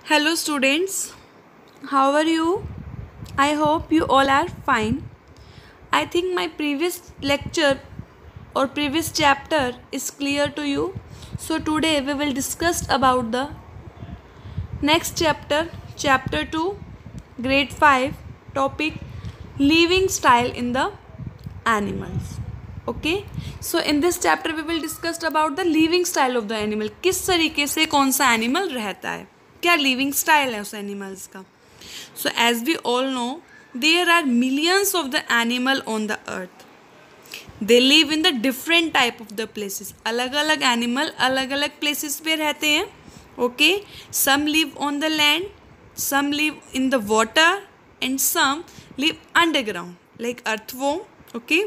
Hello students, how are you? I hope you all are fine. I think my previous lecture or previous chapter is clear to you. So today we will discuss about the next chapter, chapter 2, grade 5, topic living style in the animals. Okay, so in this chapter we will discuss about the living style of the animal. किस तरीके से कौन सा animal रहता है, क्या living style है उस एनिमल्स का. So as we all know, there are millions of the animal on the earth. They live in the different type of the places. अलग अलग एनिमल अलग अलग places पे रहते हैं. Okay, some live on the land, some live in the water, and some live underground like earthworm. Okay,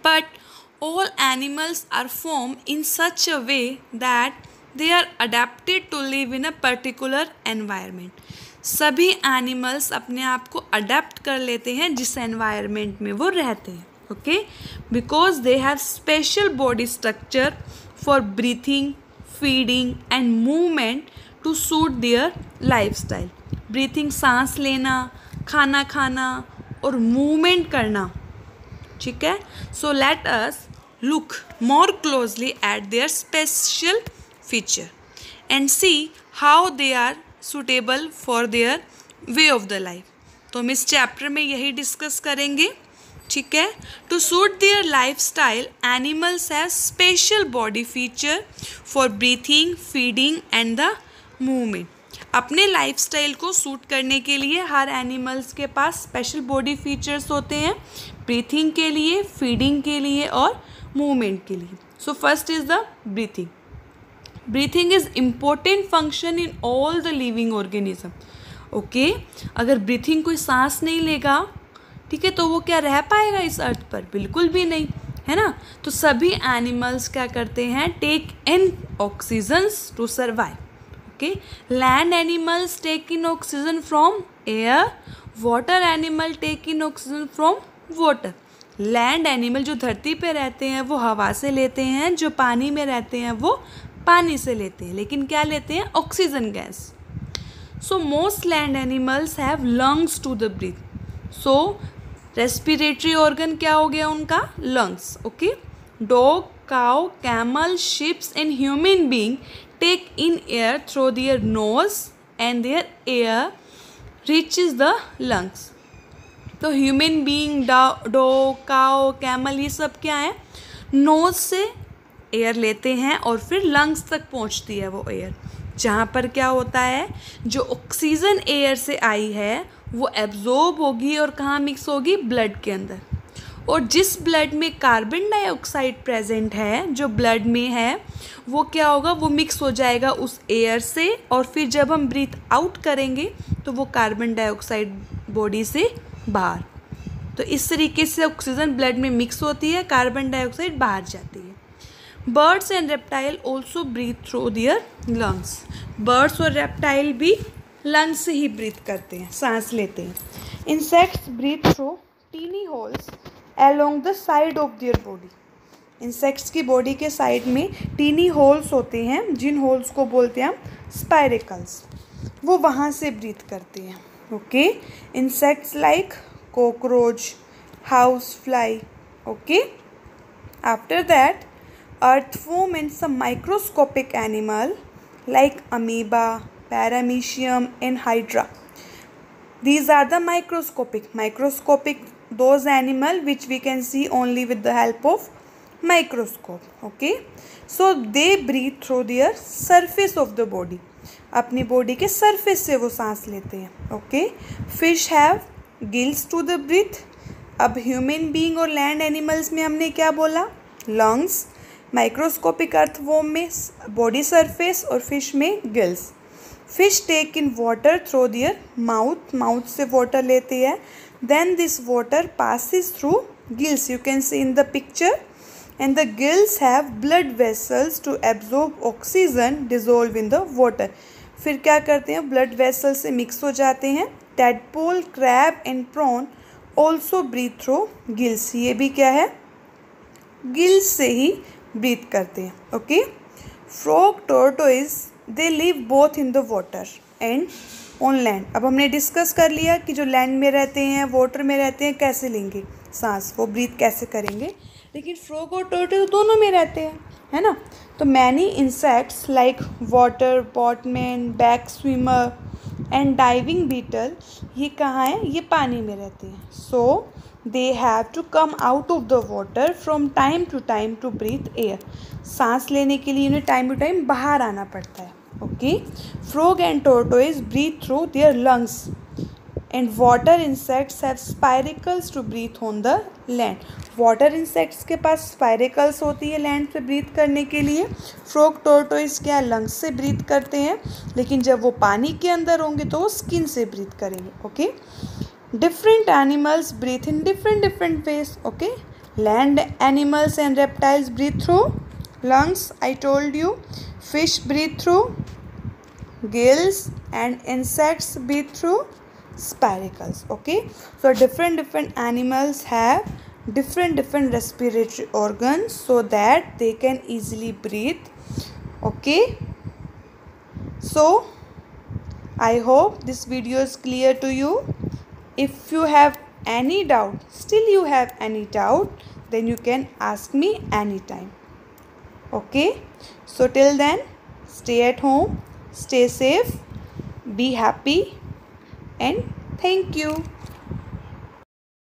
but all animals are formed in such a way that they are adapted to live in a particular environment. सभी animals अपने आप को adapt कर लेते हैं जिस environment में वो रहते हैं. Okay, because they have special body structure for breathing, feeding and movement to suit their lifestyle. Breathing, सांस लेना, खाना खाना और मूवमेंट करना. ठीक है, so let us look more closely at their special feature and see how they are suitable for their way of the life. तो हम इस चैप्टर में यही डिस्कस करेंगे. ठीक है, to suit their life style animals have special body feature for breathing, feeding and the movement. अपने life style को सूट करने के लिए हर एनिमल्स के पास स्पेशल बॉडी फीचर्स होते हैं, ब्रीथिंग के लिए, फीडिंग के लिए और मूवमेंट के लिए. So first is the breathing. Breathing is important function in all the living organism. Okay, अगर ब्रीथिंग कोई सांस नहीं लेगा, ठीक है, तो वो क्या रह पाएगा इस अर्थ पर? बिल्कुल भी नहीं, है ना. तो सभी एनिमल्स क्या करते हैं? Take in oxygens to survive. Okay, land animals take in oxygen from air, water animal take in oxygen from water. Land animal जो धरती पे रहते हैं वो हवा से लेते हैं, जो पानी में रहते हैं वो पानी से लेते हैं, लेकिन क्या लेते हैं? Oxygen gas. So most land animals have lungs to the breathe. So respiratory organ क्या हो गया उनका? Lungs. Okay, dog, cow, camel, sheeps and human being take in air through their nose and their air reaches the lungs. तो human being, dog, cow, camel, ये सब क्या है? Knows से एयर लेते हैं और फिर लंग्स तक पहुंचती है वो एयर, जहाँ पर क्या होता है, जो ऑक्सीजन एयर से आई है वो एब्जॉर्ब होगी और कहाँ मिक्स होगी? ब्लड के अंदर. और जिस ब्लड में कार्बन डाइऑक्साइड प्रेजेंट है, जो ब्लड में है, वो क्या होगा? वो मिक्स हो जाएगा उस एयर से, और फिर जब हम ब्रीथ आउट करेंगे तो वो कार्बन डाइऑक्साइड बॉडी से बाहर. तो इस तरीके से ऑक्सीजन ब्लड में मिक्स होती है, कार्बन डाइऑक्साइड बाहर जाती है. Birds and reptile also breathe through their lungs. Birds और रेप्टाइल भी लंग्स से ही ब्रीथ करते हैं, सांस लेते हैं. Insects breathe through tiny holes along the side of their body. Insects की बॉडी के साइड में टीनी होल्स होते हैं, जिन होल्स को बोलते हैं हम स्पाइरेकल्स. वो वहाँ से ब्रीथ करते हैं. Okay, insects like cockroach, housefly. Okay, after that earthworm and some microscopic animal like amoeba, paramecium and hydra. These are the microscopic those animal which we can see only with the help of microscope. Okay, so they breathe through their surface of the body. अपनी body के surface से वो सांस लेते हैं. Okay, fish have gills to the breathe. अब human being और land animals में हमने क्या बोला? लंग्स. माइक्रोस्कोपिक अर्थवॉर्म में बॉडी सरफेस और फिश में gills. Fish take in water through their mouth. Mouth से वाटर लेते हैं. Then this water passes through gills. You can see in the picture. And the gills have blood vessels to absorb oxygen dissolve in the water. फिर क्या करते हैं? Blood vessel से mix हो जाते हैं. Tadpole, crab and prawn also breathe through gills. ये भी क्या है? गिल्स से ही ब्रीथ करते हैं. Okay, frog, tortoise they live both in the water and on land. अब हमने डिस्कस कर लिया कि जो लैंड में रहते हैं, वाटर में रहते हैं, कैसे लेंगे सांस, वो ब्रीथ कैसे करेंगे। लेकिन फ्रॉग और टर्टल दोनों में रहते हैं, है ना। तो many insects like water boatman, back swimmer and diving beetle, ये कहाँ हैं, ये पानी में रहते हैं। So they have to come out of the water from time to time to breathe air. सांस लेने के लिए उन्हें टाइम टू टाइम बाहर आना पड़ता है। Okay, frog and tortoise breathe through their lungs and water insects have spiracles to breathe on the land. Water insects के पास स्पाइरिकल्स होती है लैंड पे ब्रीथ करने के लिए। फ्रॉग टोर्टोइज क्या लंग्स से ब्रीथ करते हैं, लेकिन जब वो पानी के अंदर होंगे तो वो स्किन से ब्रीथ करेंगे। Okay, different animals breathe in different ways. Okay, land animals and reptiles breathe through lungs, I told you. Fish breathe through gills and insects breathe through spiracles. Okay, so different animals have different respiratory organs so that they can easily breathe. Okay, so I hope this video is clear to you. If you have any doubt, still you have any doubt, then you can ask me anytime. Okay, so till then, stay at home, stay safe, be happy, and thank you.